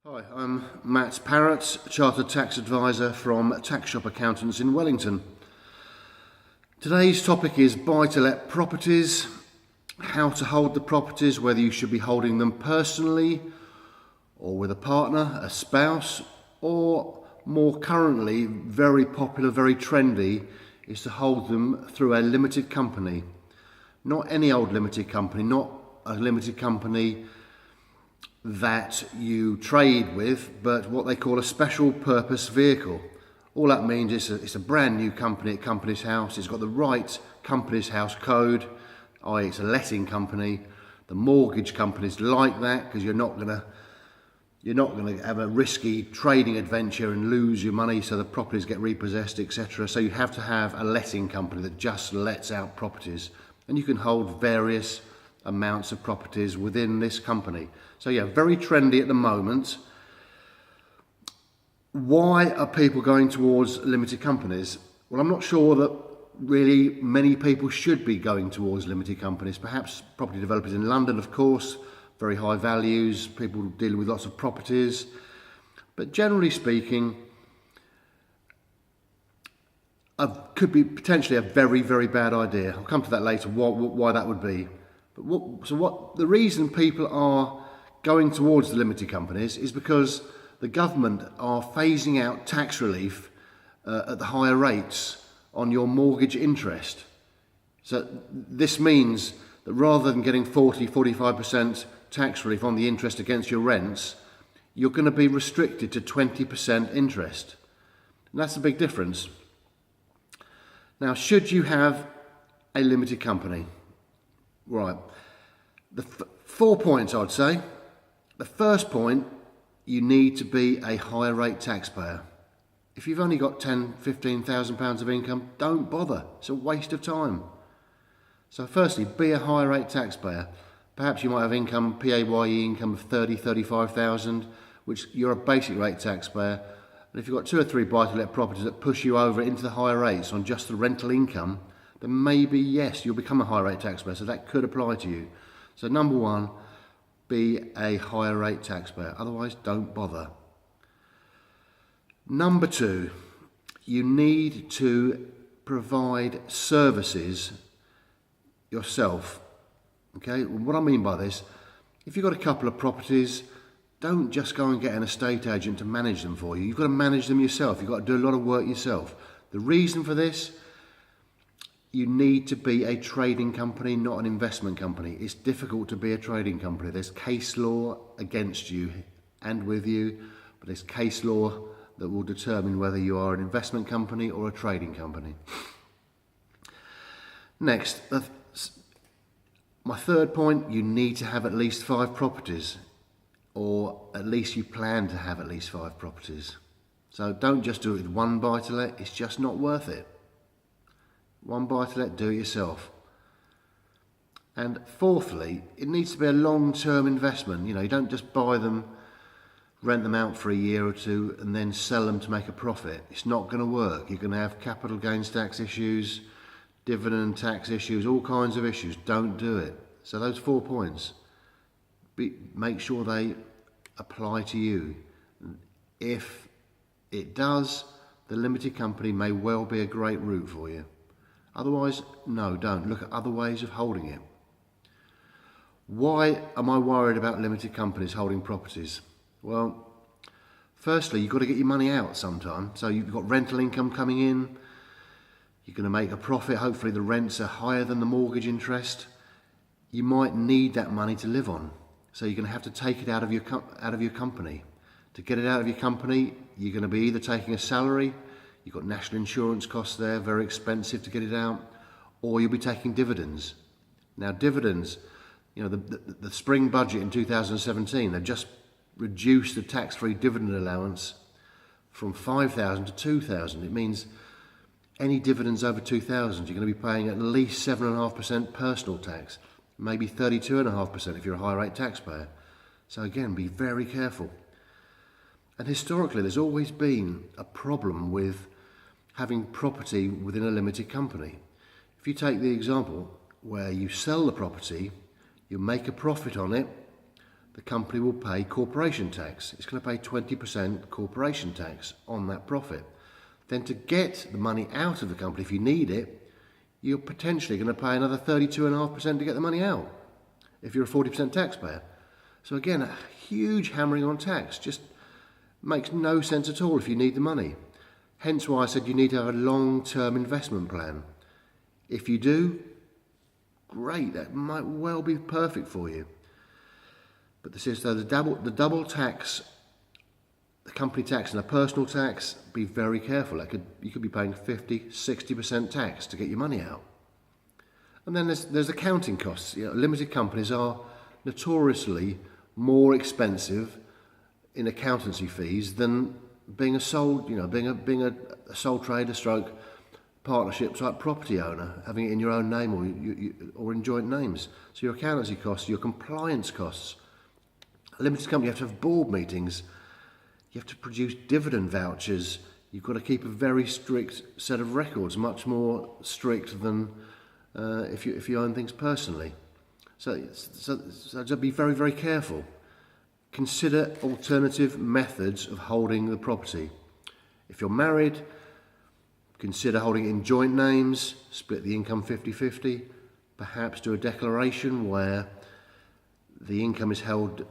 Hi, I'm Matt Parrott, Chartered Tax Advisor from Tax Shop Accountants in Wellington. Today's topic is buy-to-let properties, how to hold the properties, whether you should be holding them personally or with a partner, a spouse, or more currently, very popular, very trendy, is to hold them through a limited company. Not any old limited company, not a limited company that you trade with, but what they call a special purpose vehicle. All that means is it's a brand new company at Companies House. It's got the right Companies House code, i.e. it's a letting company. The mortgage companies like that because you're not going to have a risky trading adventure and lose your money, so the properties get repossessed, etc. So you have to have a letting company that just lets out properties, and you can hold various amounts of properties within this company. So yeah, very trendy at the moment. Why are people going towards limited companies? Well, I'm not sure that really many people should be going towards limited companies. Perhaps property developers in London, of course, very high values, people dealing with lots of properties. But generally speaking, could be potentially a very, very bad idea. I'll come to that later, why that would be. But the reason people are going towards the limited companies is because the government are phasing out tax relief at the higher rates on your mortgage interest. So this means that rather than getting 45% tax relief on the interest against your rents, you're going to be restricted to 20% interest. And that's a big difference. Now, should you have a limited company? Right, the 4 points I'd say. The first point, you need to be a higher rate taxpayer. If you've only got £10,000-15,000 of income, don't bother. It's a waste of time. So firstly, be a higher rate taxpayer. Perhaps you might have income, PAYE income of 35,000, which you're a basic rate taxpayer. And if you've got 2 or 3 buy-to-let properties that push you over into the higher rates on just the rental income, then maybe, yes, you'll become a higher rate taxpayer, so that could apply to you. So number one, be a higher rate taxpayer, otherwise don't bother. Number two, you need to provide services yourself. Okay, what I mean by this, if you've got a couple of properties, don't just go and get an estate agent to manage them for you. You've got to manage them yourself. You've got to do a lot of work yourself. The reason for this, you need to be a trading company, not an investment company. It's difficult to be a trading company. There's case law against you and with you, but there's case law that will determine whether you are an investment company or a trading company. Next, my third point, you need to have at least 5 properties, or at least you plan to have at least 5 properties. So don't just do it with one buy-to-let, it's just not worth it. One buy-to-let, do it yourself. And fourthly, it needs to be a long-term investment. You don't just buy them, rent them out for a year or two and then sell them to make a profit. It's not going to work. You're going to have capital gains tax issues, dividend tax issues, all kinds of issues. Don't do it. So those 4 points, make sure they apply to you. If it does, the limited company may well be a great route for you. Otherwise, no, don't. Look at other ways of holding it. Why am I worried about limited companies holding properties? Well, firstly, you've got to get your money out sometime. So you've got rental income coming in. You're going to make a profit. Hopefully the rents are higher than the mortgage interest. You might need that money to live on. So you're going to have to take it out of your company. To get it out of your company, you're going to be either taking a salary, you've got national insurance costs there, very expensive to get it out, or you'll be taking dividends. Now dividends, the spring budget in 2017, they've just reduced the tax-free dividend allowance from 5,000 to 2,000. It means any dividends over 2,000, you're going to be paying at least 7.5% personal tax, maybe 32.5% if you're a high rate taxpayer. So again, be very careful. And historically, there's always been a problem with having property within a limited company. If you take the example where you sell the property, you make a profit on it, the company will pay corporation tax. It's going to pay 20% corporation tax on that profit. Then to get the money out of the company, if you need it, you're potentially going to pay another 32.5% to get the money out if you're a 40% taxpayer. So again, a huge hammering on tax. Just makes no sense at all if you need the money. Hence why I said you need to have a long-term investment plan. If you do, great, that might well be perfect for you. But this is the double tax, the company tax and the personal tax, be very careful. You could be paying 50-60% tax to get your money out. And then there's accounting costs. Limited companies are notoriously more expensive in accountancy fees than being a sole, being a sole trader stroke partnership type property owner, having it in your own name or in joint names. So your accountancy costs, your compliance costs. A limited company, you have to have board meetings, you have to produce dividend vouchers, you've got to keep a very strict set of records, much more strict than if you own things personally. So just be very, very careful. Consider alternative methods of holding the property. If you're married, consider holding it in joint names, split the income 50-50, perhaps do a declaration where the income is held,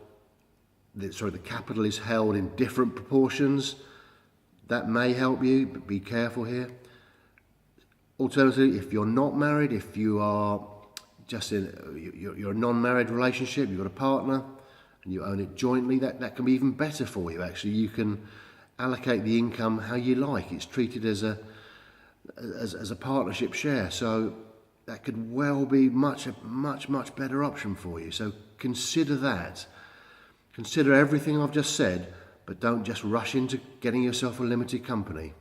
the capital is held in different proportions. That may help you, but be careful here. Alternatively, if you're not married, if you are just you're a non-married relationship, you've got a partner, and you own it jointly, that can be even better for you. Actually, you can allocate the income how you like. It's treated as a partnership share, so that could well be much better option for you. So consider that. Consider everything I've just said, but don't just rush into getting yourself a limited company.